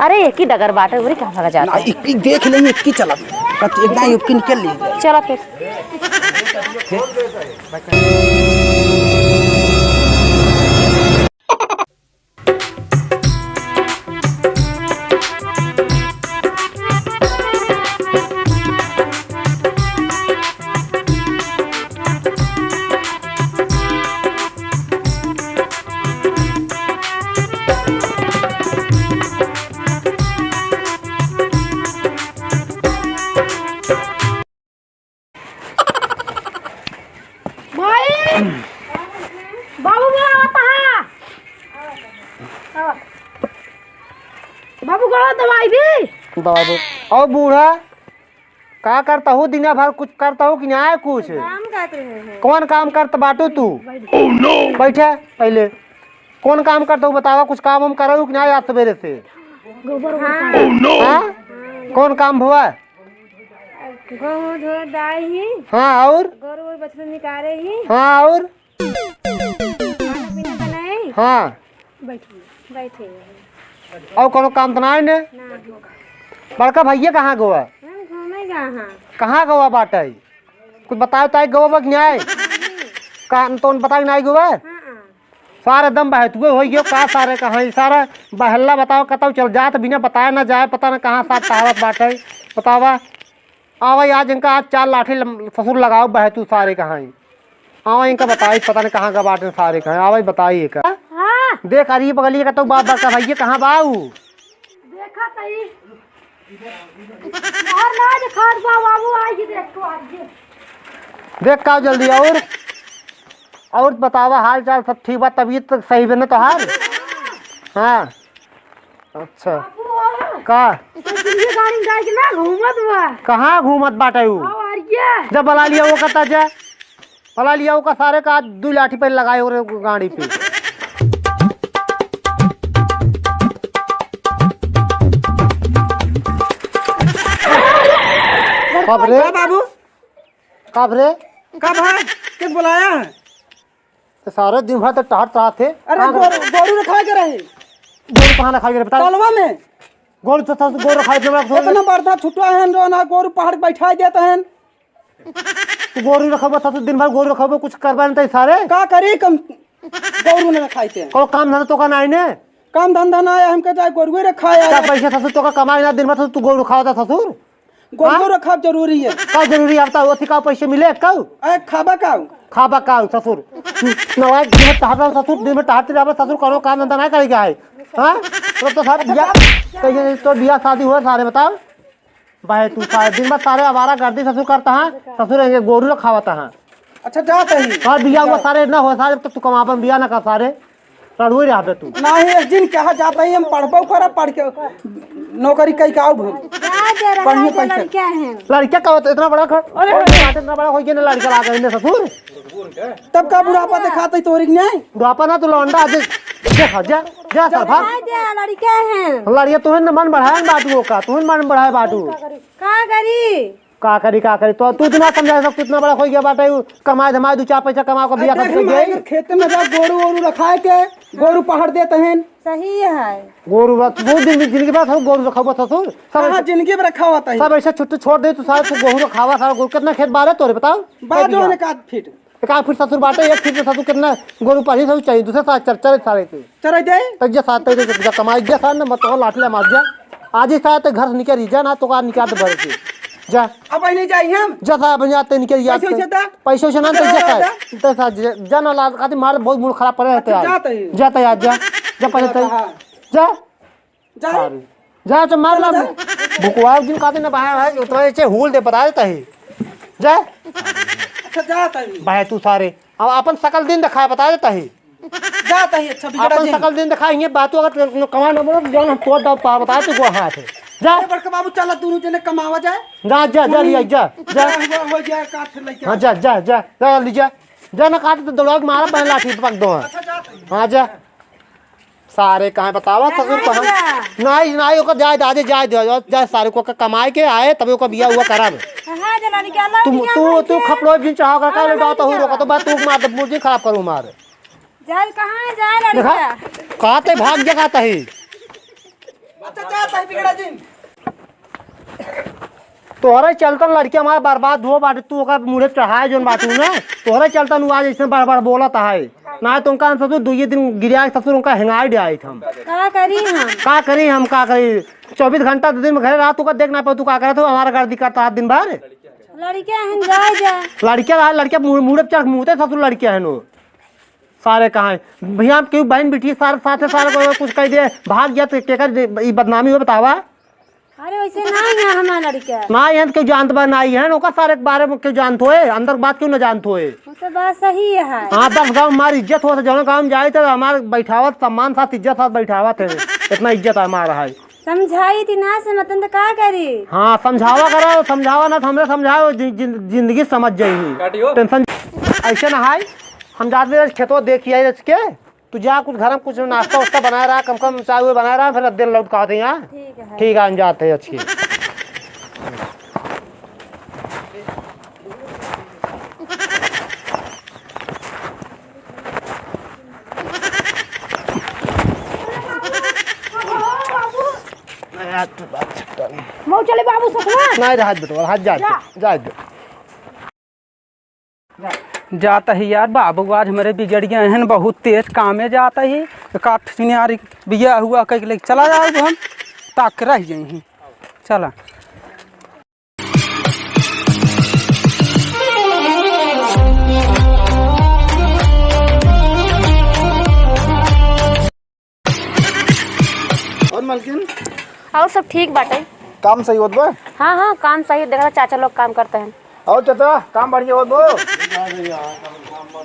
अरे एक ही डगर बाटे उरी कहाँ भागा जाता है? एक देख लेंगे एक ही चला एकदम एक निकल ली। चलो फिर। बाबू आता है। बाबू को दवाई दी। दवा दो। और बूढ़ा क्या करता हूँ दिन भर? कुछ करता हूँ कि नहीं आए कुछ? काम करते हैं। कौन कौन काम करता बाटू तू? बैठे पहले। कौन काम करता हूँ बतावा? कुछ काम हम कर कि नहीं आज सवेरे से? हाँ? कौन काम हुआ? गहूँ धो दाई ही। हाँ और? गरु बछड़े निकाले ही। हाँ और? खाना पीना बनाए। हाँ बैठिए बैठे। और कोनो काम तो नहीं ने? बड़का भैया कहाँ गोवा? घूमेगा कहाँ गोवा बाटे? कुछ बताओ ताई गोवा कि नहीं? कहाँ तो बताओ नहीं गोवा? सारे दम बहतुए हो गयो का सारे कहाँ सारा बहल्ला बताओ कतौ चल जात बिना बताए ना जाए पता ना कहाँ साथ कहावत बाटे बतावा। आवा आज इनका आज 4 लाठी ससुर लगाओ बहतू सारे कहाँ आवा इनका बताई पता नहीं कहाँ का बाटे सारे कहाँ आवा बताइए का। देख अरे बगलिए का तो बाबा का भैया कहाँ बाऊ? देखा तई बाहर ना देखा बाबू आएगी देख तो आइए। देख का जल्दी और बतावा हाल चाल सब ठीक बा? तबीयत तो सही बने तो हाल? हाँ अच्छा का गाड़ी जाए कि ना घूमत बा? कहाँ घूमत बाटे ऊ? जब बला लिया वो कहता जा बला लिया वो का सारे का 2 लाठी पे लगाए और गाड़ी पे। कब रे बाबू कब रे कब है किस बुलाया है? तो सारे दिन भर तो टहट रहा थे। अरे गोरू रखा के रहे। गोरू कहाँ रखा गया बता? तलवा में गोरू तो गोरू रखा इतना बड़ा छुट्टा है जो ना गोरू पहाड़ बैठा देते हैं। तो गोरू रखबो तो दिन भर गोरू रखबो कुछ करबा नहीं सारे का करी कम गोरू ने रखाई थे। को काम धंधा तो का नहीं ने? काम धंधा ना है हमके जाए गोरू रखाया। क्या पैसे ससुर तो का कमाई ना दिन भर तू गोरू खावता ससुर? गोरू रखा जरूरी है। का जरूरी आता ओथी का पैसे मिले कऊ? अरे खाबा का खाबा का ससुर नवा दिन में टहरता ससुर दिन में टहरते जाबा ससुर करो काम धंधा नहीं करेगा है। हां तो सारे बियाह कहीं तो बियाह शादी हुआ सारे बताओ भाई तू सारे दिन में सारे आवारा गर्दी ससुर करता है ससुर गोरू खावता है। अच्छा जाते ही और बियाह हुआ सारे ना हो सारे तो तू कमापन बियाह ना कर सारे पढ़ुए रहा पे तू नहीं एक दिन कहा जाता ही हम पढ़बो करा पढ़ के नौकरी कई का हम पढ़ने पैसे क्या है? लड़का का इतना बड़ा अरे इतना बड़ा हो गया ना लड़का ला कर ससुर तब का बुढ़ापा दिखाते तोरी नहीं बुढ़ापा ना तू लौंडा आज देखा जा जा सर भाग लड़का है। लड़िया तुहन मन बढ़ाए बाटू का तुहन मन बढ़ाए बाटू का करी का करी तो तू इतना समझा सब कितना बड़ा हो गया बाटे कमाए धमाए 2-4 पैसा कमा के बियाह कर गई खेत में जा गोरू वोरू रखाए के गोरू पहाड़ देते हैं। सही है। गोरू वो दिन जिंदगी बाद गोरू रखबो ससुर सब जिंदगी में रखा होता है सब ऐसे छुट्टी छोड़ दे तू सारे तू गोरू खावा सारा गोरू कितना खेत बारे तोरे बताओ? बाजो ने का फीट 1 फीट ससुर बाटे 1 फीट में ससुर कितना गोरू पानी सब चाहिए दूसरे साथ चर्चा सारे के चले जाए तक साथ तक कमाई जा सार ना मत लाठी मार जा आज ही साथ घर से निकल जा ना तो का निकाल दे भर के जा अब नहीं जाइए हम जा साहब जाते निकल जा पैसे से ना तो जा जा ना लाल खाती मार बहुत मूड खराब पड़े रहते हैं जाता यार जा जा पहले जा जा जा तो मार ला भुकवा दिन खाते ना बाहर है उतना ऐसे हुल दे बता देता है जा अच्छा जाता है भाई तू सारे अब अपन सकल दिन दिखाए बता देता है जाता है। अच्छा अपन सकल दिन दिखाएंगे बातों अगर कमा न बोलो जान हम तोड़ दो पा बता तू को हाथ है जा बड़का बाबू चला दोनों जने कमावा जाए जा जा जा लिया जा जा हो जाए काट लेके। हां जा जा जा जा ली जा जा ना काट तो दौड़ा मारा पहले लाठी पक दो। हां जा सारे कहाँ बतावा ससुर कहाँ नहीं नहीं ओकर जाए दादे जाए जाए सारे को कमाए के आए तभी ओकर बिया हुआ करब। तू खपड़ो जिन चाहो का काले डाटा हो रोका तो बात तू मार दे मुझे खराब करूं मार जाए कहाँ है जाए लड़का काते भाग जगाता है अच्छा जाता है बिगड़ा दिन। तोहरे चलता लड़की हमारे बर्बाद हो बाटे, तू ओकर मुड़े चढ़ाए जोन बाटू ने, तोहरे चलता नु आज ऐसे बड़ बोलत है ना। तुमका ससुर दुई दिन गिरिया ससुर उनका हेंगाई दिया हम का करी हम का करी 24 घंटा दिन में घरे रहा, तू का देख ना पाओ, तू का करे तो हमारा गर्दी करता दिन भर। लड़कियां हैं जाए जा लड़कियां मुड़े चढ़ मुँहते ससुर लड़कियां है नो सारे कहाँ भैया क्यों बहन बेटी सारे साथ सारे कुछ कह दे भाग गया तो क्या बदनामी हो बतावा। अरे वैसे नहीं है हमारा लड़का ना यहाँ क्यों जानत बा ना है ओका सारे के बारे में क्यों जानत होए, अंदर बात क्यों न जानत होए। वो तो बात सही है। हाँ बस गाँव हमारी इज्जत हो जौन गाँव में जाए तो हमारे बैठावत सम्मान साथ इज्जत साथ बैठावत है, इतना इज्जत है हमारा है। समझाई थी ना से मतलब का करी। हाँ समझावा करो, समझावा ना हमने समझाओ जिंदगी समझ जाएगी, टेंशन ऐसे ना है। हम जाते खेतों देखिए के तू जा कुछ घर में कुछ नाश्ता वास्ता बना रहा, कम कम चाय हुए बना रहा, फिर दिन लौट का आते यहाँ। ठीक है हम जाते हैं अच्छी। मऊ चले बाबू ससुर नहीं हाथ बेटो हाथ जा जाता ही यार बाबू आज हमारे बिगड़ गए हैं, बहुत तेज कामे जाता ही काट सुनियार बिया हुआ कह लेके चला जाओ हम ताक रह जाए चला। और मलकिन और सब ठीक बाटे। काम सही होत बा? हाँ हाँ काम सही, देखा चाचा लोग काम करते हैं। और चाचा काम बढ़िया होत बो?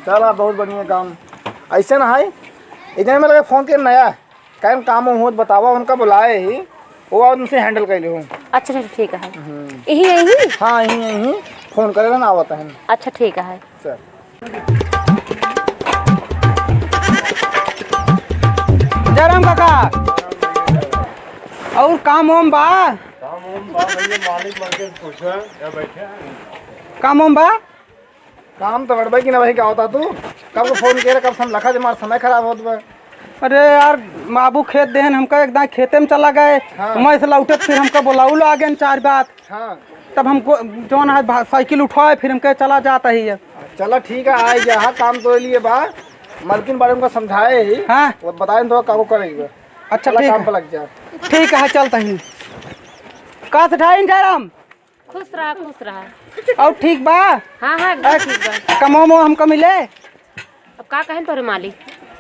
चला बहुत बढ़िया काम। ऐसे ना है इतने में लगे फोन के नया कैम काम होत बतावा, उनका बुलाए ही वो और उनसे हैंडल कर ले। अच्छा ठीक है यही हाँ यही फोन करे ना आवता है। अच्छा ठीक है सर जयराम काका और काम ओम बा? काम ओम बा? काम तो बढ़ की ना भाई क्या होता तू कब फोन किया कब सम लखा जमार समय खराब होत बा। अरे यार बाबू खेत देहन हमका एकदम खेते में चला गए। हाँ। मैं से लौटे फिर हमका बुलाऊ लो आगे 4 बात। हाँ तब हमको जौन है साइकिल उठवाए फिर हमके चला जाता ही है। चला ठीक है आ गया। हाँ काम तो लिए बा मलकिन बारे में समझाए ही। हाँ वो बताए तो काबू करेगा। अच्छा चला ठीक काम है पर लग जा। ठीक है चलता ही का ढाई जयराम खुश रहा। और ठीक बा? हाँ हाँ एकदम ठीक बा। कमो मो हमको मिले अब का कहें तोरे मालिक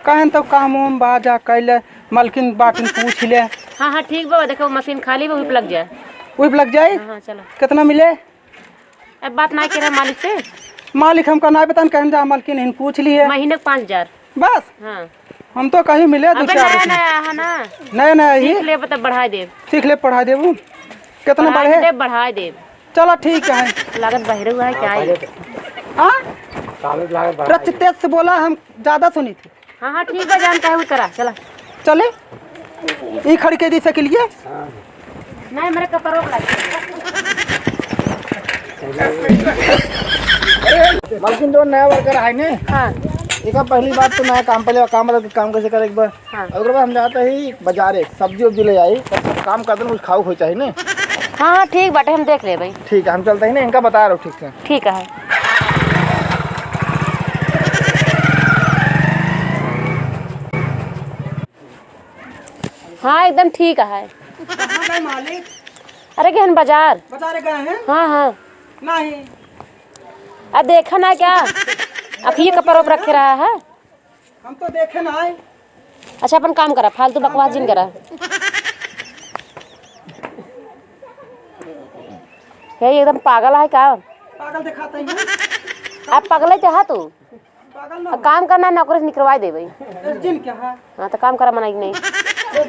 कहन तो काम ओम बा जा कैले मलकिन बाटिन पूछ ले। हाँ हाँ ठीक बा, देखो मशीन खाली बा, लग जाए। वही लग जाए। हाँ चलो कितना मिले? अब बात ना कह रहा मालिक से। मालिक हमका ना बता कहन जा मलकिन इन पूछ लिए महीने 5000 बस। हाँ हम तो कहीं मिले दो अबे चार नया नया है ना, नया नया ही सीख ले बता बढ़ा दे। सीख ले पढ़ा देबू कितना बढ़े? बढ़ा दे। चलो ठीक है। लागत बहरे हुआ है क्या है? हाँ तेज से बोला हम ज्यादा सुनी थी। हाँ हाँ ठीक है जानता है वो करा चला चले ये खड़ी के दी सके लिए नहीं मेरे कपड़ों मलकिन जो नया वर्कर है ने। हाँ एक पहली बात तो नया काम पहले काम कैसे करे एक बार। हाँ। अगर बार हम जाते ही बाजारे सब्जी उब्जी ले आई काम करते कुछ खाओ हो चाहिए ना। हाँ हाँ ठीक बाटे हम देख ले भाई। ठीक है हम चलते ही ना इनका बता रहा हूँ ठीक से। ठीक है हाँ एकदम ठीक है। मालिक अरे गहन बाजार बाजारे गए हैं? हाँ हाँ नहीं अब देखा ना क्या अखिए कपड़ों पर रखे रहा है। हम तो देखे ना आए। अच्छा अपन काम करा, फालतू बकवास जिन करा है एकदम पागल है का? पागल दिखाते हैं। आप पागल चाह तू पागल ना अब काम करना नौकरी से निकलवा दे भाई। जिन क्या है? हाँ तो काम करा मना नहीं।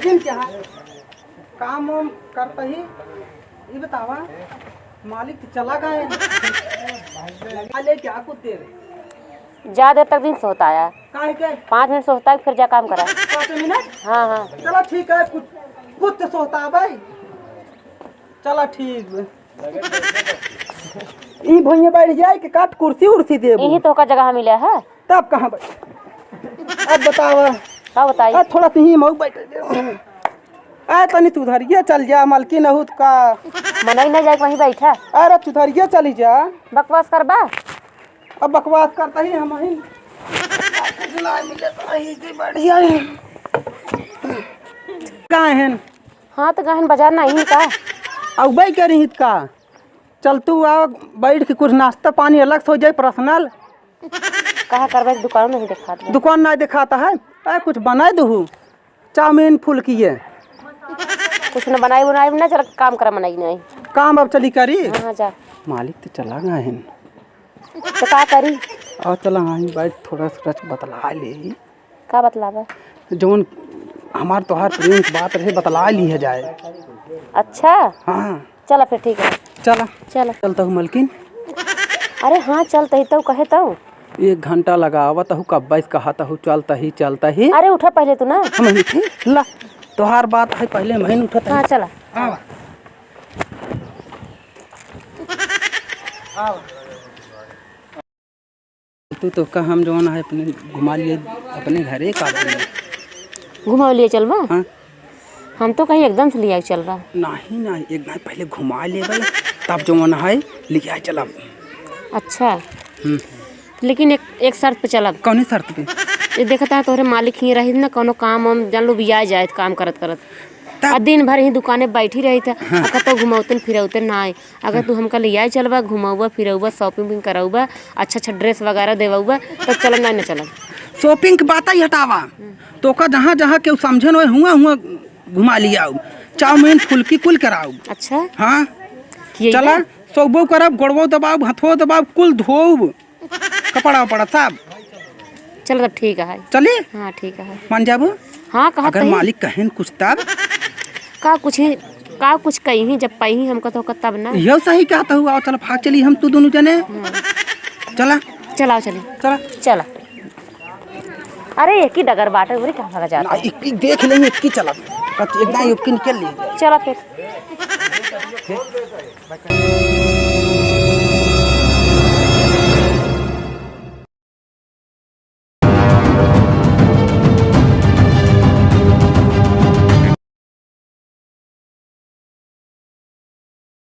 जिन क्या है? काम वाम करता ही ये बतावा मालिक तो चला गए ले क्या कुछ देर ज्यादा तक दिन से होता है काहे के 5 मिनट से होता है फिर जा काम करा। 5 मिनट? हाँ हाँ चलो ठीक है कुछ तो सोता है भाई। चलो ठीक है ई भैया बैठ जाए कि काट कुर्सी उर्सी दे यही तो का जगह मिला है। तब कहाँ भाई अब बतावा क्या बताइए? थोड़ा सा ही मऊ बैठ अरे तनी तू धरिए चल जा, मालकिन अहूत का। मनई नहीं जाए वहीं बैठा। अरे तू धरिए चली जा। बकवास करबा। अब बकवास करता ही हम ही बढ़िया है। कहाँ हैं? हाँ तो गहन बाजार नहीं का। अब भाई कह रही का चल तू आ बैठ के कुछ नाश्ता पानी अलग से हो जाए पर्सनल। कहा करबा दुकान नहीं दिखा। दुकान नहीं दिखाता है। अरे कुछ बनाए दू, चाउमीन फुल्की है। कुछ न बनाई बनाई ना, चल काम कर मनाई नहीं। काम अब चली करी। हाँ जा। मालिक तो चला गए हैं। तो का करी? और चला आई बैठ थोड़ा सा बतला ले। का बतलावा? जौन हमार तोहार प्रेम की बात रहे बतला ली है जाए। अच्छा हाँ चला फिर ठीक है। चला चला चलता हूँ मलकिन। अरे हाँ चलता ही तो कहे तो 1 घंटा लगावत हूँ कब बैस कहता हूँ चलता ही। अरे उठा पहले तू ना। हम उठे ला तोहार बात है पहले मैं उठता। हाँ चला। तू तो का हम जौन है अपने घुमा लिए अपने घरे का। घुमा लिए चल बा। हाँ हम तो कहीं एकदम से लिया चल रहा। नहीं एक ना पहले घुमा ले भाई तब जौन है लिया चला। अच्छा लेकिन एक शर्त पे चला। कौन शर्त पे? ये देखता है तोहरे मालिक ही रही ना, कोनो काम हम जान लो बिया जाए काम करत आ दिन भर ही दुकाने बैठी रही था। अगर तो घुमाउतन फिरौतन ना आए। अगर तू हमका ले आए चलबा घुमाऊबा फिरौबा शॉपिंग कराऊबा अच्छा ड्रेस वगैरह देवाऊबा तो चल ना चल। शॉपिंग की बात ही हटावा तो का जहाँ जहाँ के समझे न हुआ घुमा लिया चाउमीन फुल्की कुल कराऊ। अच्छा हाँ किए चला सौबो करब गोड़बो दबाब हथो दबाब कुल धोब कपड़ा उपड़ा सब। चल तब ठीक है। चले हाँ ठीक है। मान जाबो। हाँ कहा अगर मालिक कहें कुछ तब का कुछ कहीं जब पाई हमका तो तब ना। यह सही कहता हुआ चल भाग चली हम तू दोनों जने। चला चलाओ चली चला चला। अरे एक ही डगर बाटे बुरी कहाँ भागा जाता। एक ही देख लेंगे एक ही चला एकदम एक निकल ले। चला फिर।